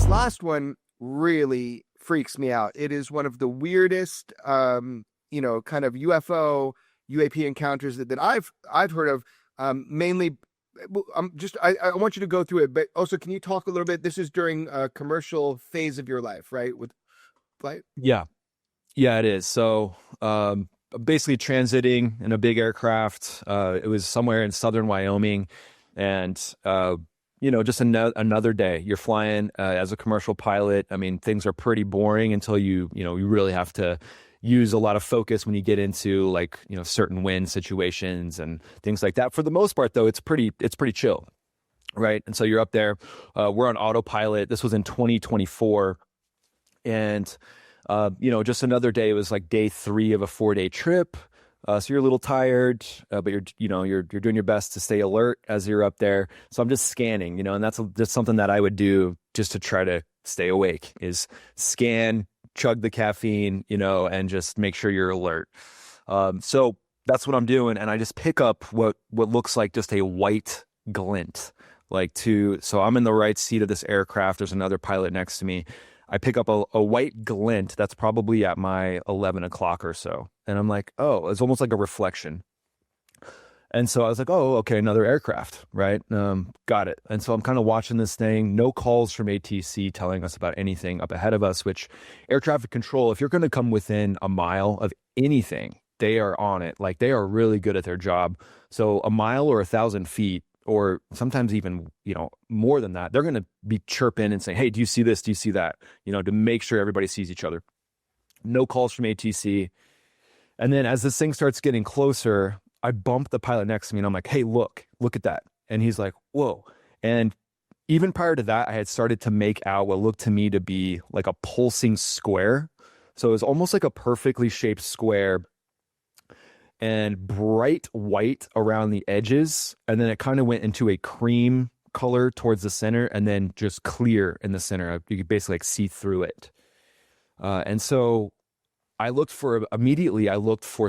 This last one really freaks me out. It is one of the weirdest, kind of UFO UAP encounters that I've heard of. Mainly, I want you to go through it, but also can you talk a little bit? This is during a commercial phase of your life, right? With flight. Yeah, yeah, it is. So, basically transiting in a big aircraft. It was somewhere in southern Wyoming, and just another day. You're flying as a commercial pilot. I mean, things are pretty boring until you really have to use a lot of focus when you get into like certain wind situations and things like that. For the most part, though, it's pretty chill, right? And so you're up there. We're on autopilot. This was in 2024. And, just another day. It was like day 3 of a 4-day trip. So you're a little tired, but you're doing your best to stay alert as you're up there. So I'm just scanning, and that's just something that I would do just to try to stay awake is scan, chug the caffeine, and just make sure you're alert. So that's what I'm doing. And I just pick up what looks like just a white glint, so I'm in the right seat of this aircraft. There's another pilot next to me. I pick up a white glint that's probably at my 11 o'clock or so. And I'm like, oh, it's almost like a reflection. And so I was like, oh, okay, another aircraft, right? Got it. And so I'm kind of watching this thing. No calls from ATC telling us about anything up ahead of us, which air traffic control, if you're going to come within a mile of anything, they are on it. Like they are really good at their job. So a mile or 1,000 feet, or sometimes even, more than that, they're going to be chirping and saying, hey, do you see this? Do you see that? To make sure everybody sees each other. No calls from ATC. And then as this thing starts getting closer, I bump the pilot next to me and I'm like, hey, look at that. And he's like, whoa. And even prior to that, I had started to make out what looked to me to be like a pulsing square. So it was almost like a perfectly shaped square and bright white around the edges. And then it kind of went into a cream color towards the center and then just clear in the center. You could basically see through it. And so I looked for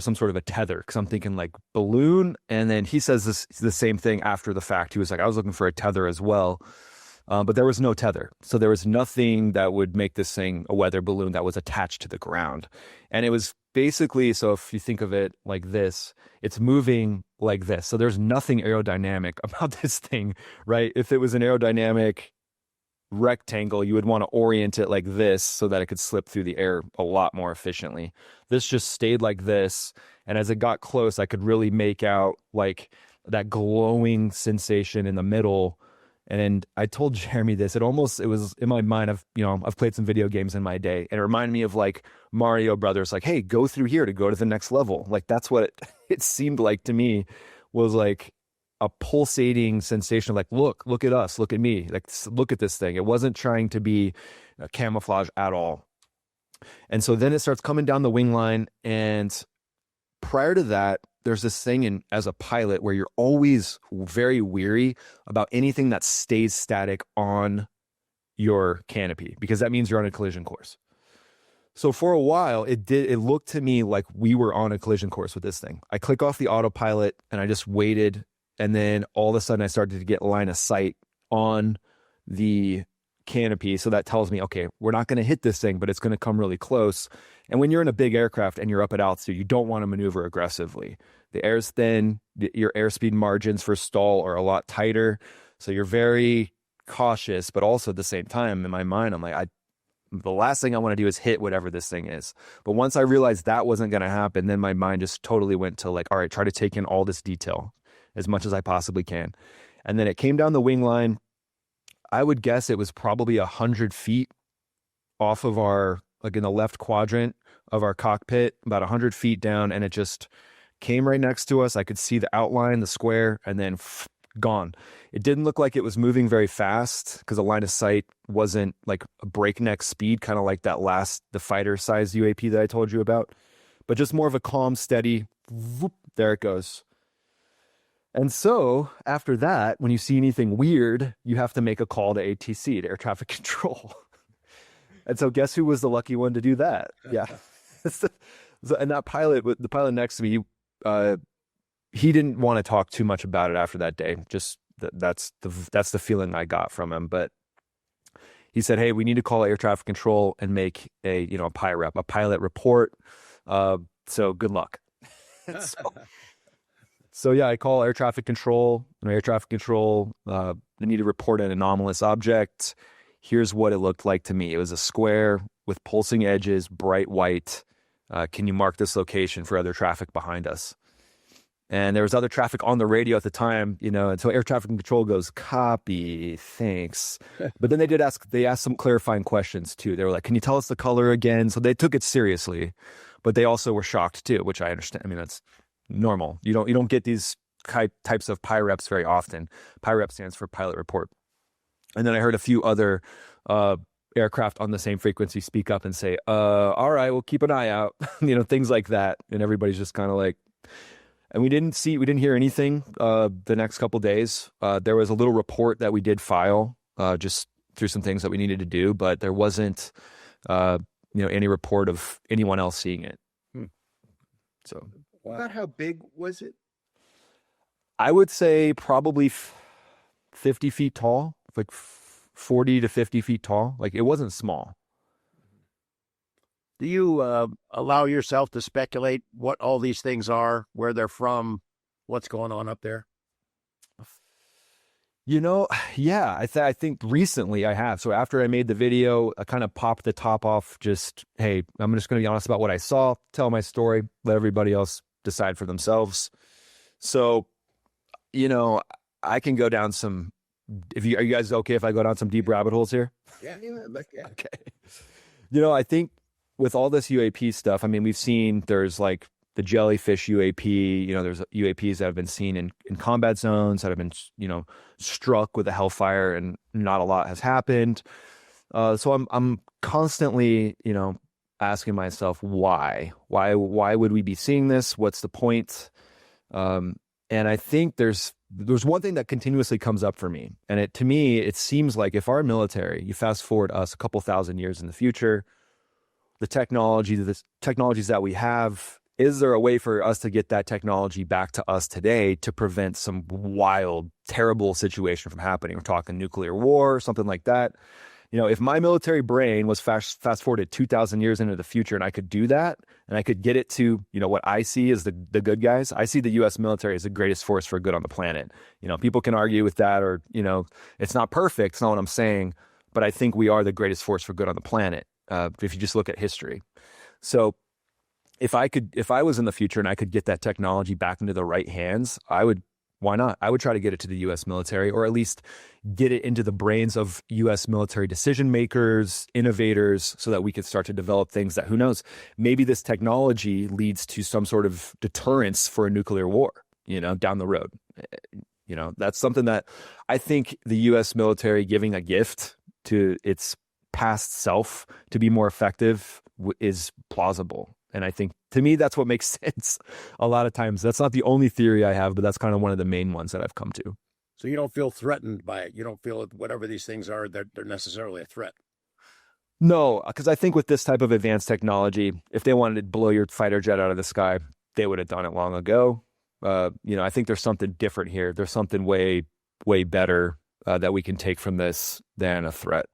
some sort of a tether because I'm thinking like balloon. And then he says the same thing after the fact. He was like, I was looking for a tether as well. But there was no tether. So there was nothing that would make this thing a weather balloon that was attached to the ground. And it was basically, so if you think of it like this, it's moving like this. So there's nothing aerodynamic about this thing, right? If it was an aerodynamic rectangle, you would want to orient it like this so that it could slip through the air a lot more efficiently. This just stayed like this. And as it got close, I could really make out like that glowing sensation in the middle. And I told Jeremy this, it was in my mind. I've played some video games in my day, and it reminded me of like Mario Brothers, like, hey, go through here to go to the next level. Like that's what it seemed like to me, was like a pulsating sensation of like, look at us, look at me, like look at this thing. It wasn't trying to be a camouflage at all. And so then it starts coming down the wing line. And prior to that, there's this thing as a pilot where you're always very weary about anything that stays static on your canopy, because that means you're on a collision course. So for a while, it looked to me like we were on a collision course with this thing. I click off the autopilot and I just waited. And then all of a sudden I started to get line of sight on the canopy. So that tells me, okay, we're not going to hit this thing, but it's going to come really close. And when you're in a big aircraft and you're up at altitude, you don't want to maneuver aggressively. The air's thin, your airspeed margins for stall are a lot tighter. So you're very cautious, but also at the same time, in my mind, I'm like, the last thing I want to do is hit whatever this thing is. But once I realized that wasn't going to happen, then my mind just totally went to like, all right, try to take in all this detail as much as I possibly can. And then it came down the wing line. I would guess it was probably 100 feet off of in the left quadrant of our cockpit, about 100 feet down. And it just came right next to us. I could see the outline, the square, and then gone. It didn't look like it was moving very fast because the line of sight wasn't like a breakneck speed, kind of like the fighter size UAP that I told you about, but just more of a calm, steady, whoop, there it goes. And so after that, when you see anything weird, you have to make a call to ATC, to air traffic control. And so guess who was the lucky one to do that? Yeah. And the pilot next to me, he didn't want to talk too much about it after that day. Just that's the feeling I got from him. But he said, "Hey, we need to call air traffic control and make a a pilot report. So good luck." So yeah, I call air traffic control, and air traffic control, they need to report an anomalous object. Here's what it looked like to me. It was a square with pulsing edges, bright white. Can you mark this location for other traffic behind us? And there was other traffic on the radio at the time, and so air traffic control goes, "Copy, thanks." But then they asked some clarifying questions too. They were like, "Can you tell us the color again?" So they took it seriously, but they also were shocked too, which I understand. I mean, that's normal. You don't get these types of PIREPs very often. PIREP stands for pilot report. And then I heard a few other aircraft on the same frequency speak up and say, "All right, we'll keep an eye out," things like that. And everybody's just kind of like, and we didn't hear anything the next couple days. There was a little report that we did file just through some things that we needed to do, but there wasn't any report of anyone else seeing it. So About how big was it? I would say probably 50 feet tall, like 40 to 50 feet tall. Like, it wasn't small. Do you allow yourself to speculate what all these things are, where they're from, what's going on up there? Yeah, I think recently I have. So after I made the video, I kind of popped the top off. Just, hey, I'm just going to be honest about what I saw, tell my story, let everybody else decide for themselves. So, I can go down some. Are you guys okay if I go down some deep rabbit holes here? Yeah. Okay. I think with all this UAP stuff, I mean, we've seen there's like the jellyfish UAP. There's UAPs that have been seen in combat zones that have been, struck with a hellfire, and not a lot has happened. So I'm constantly, asking myself why would we be seeing this? What's the point? And I think there's one thing that continuously comes up for me, and to me it seems like if our military, you fast forward us a couple thousand years in the future, the technologies that we have, is there a way for us to get that technology back to us today to prevent some wild, terrible situation from happening? We're talking nuclear war, something like that. If my military brain was fast forwarded 2,000 years into the future, and I could do that, and I could get it to, what I see as the good guys, I see the U.S. military as the greatest force for good on the planet. People can argue with that, or, it's not perfect. It's not what I'm saying, but I think we are the greatest force for good on the planet. If you just look at history. So if I was in the future and I could get that technology back into the right hands, why not? I would try to get it to the U.S. military, or at least get it into the brains of U.S. military decision makers, innovators, so that we could start to develop things that, who knows, maybe this technology leads to some sort of deterrence for a nuclear war, down the road. That's something that I think the U.S. military giving a gift to its past self to be more effective is plausible. And I think, to me, that's what makes sense a lot of times. That's not the only theory I have, but that's kind of one of the main ones that I've come to. So you don't feel threatened by it? You don't feel that whatever these things are, they're necessarily a threat? No, because I think with this type of advanced technology, if they wanted to blow your fighter jet out of the sky, they would have done it long ago. I think there's something different here. There's something way, way better that we can take from this than a threat.